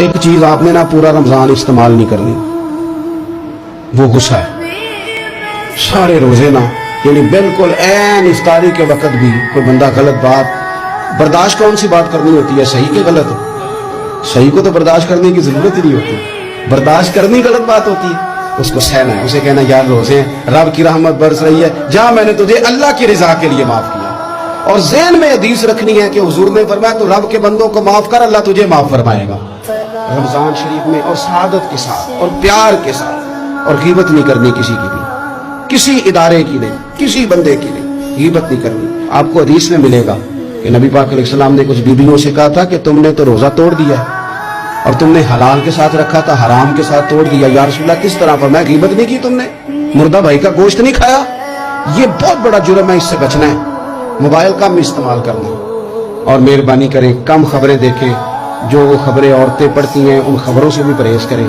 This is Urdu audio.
ایک چیز آپ نے نا پورا رمضان استعمال نہیں کرنی، وہ غصہ ہے۔ سارے روزے نا یعنی بالکل عین افطاری کے وقت بھی کوئی بندہ غلط بات برداشت کون سی بات کرنی ہوتی ہے، صحیح کہ غلط؟ صحیح کو تو برداشت کرنے کی ضرورت ہی نہیں ہوتی، برداشت کرنی غلط بات ہوتی ہے، اس کو سہنا ہے، اسے کہنا یار روزے ہیں، رب کی رحمت برس رہی ہے، جہاں میں نے تجھے اللہ کی رضا کے لیے معاف کیا، اور ذہن میں حدیث رکھنی ہے کہ حضور نے فرمایا تو رب کے بندوں کو معاف کر، اللہ تجھے معاف فرمائے گا۔ رمضان شریف میں اور سعادت کے ساتھ اور پیار کے ساتھ، اور غیبت نہیں کرنی کسی کی بھی، کسی ادارے کی نہیں، کسی بندے کی نہیں، غیبت نہیں کرنی۔ آپ کو حدیث میں ملے گا کہ نبی پاک علیہ السلام نے کچھ بیویوں سے کہا تھا کہ تم نے تو روزہ توڑ دیا ہے اور تم نے حلال کے ساتھ رکھا تھا، حرام کے ساتھ توڑ دیا۔ یا رسول اللہ کس طرح؟ فرمایا غیبت نہیں کی تم نے، مردہ بھائی کا گوشت نہیں کھایا، یہ بہت بڑا جرم ہے، اس سے بچنا ہے۔ موبائل کم استعمال کرنا، اور مہربانی کریں کم خبریں دیکھیں، جو وہ خبریں عورتیں پڑھتی ہیں ان خبروں سے بھی پرہیز کریں۔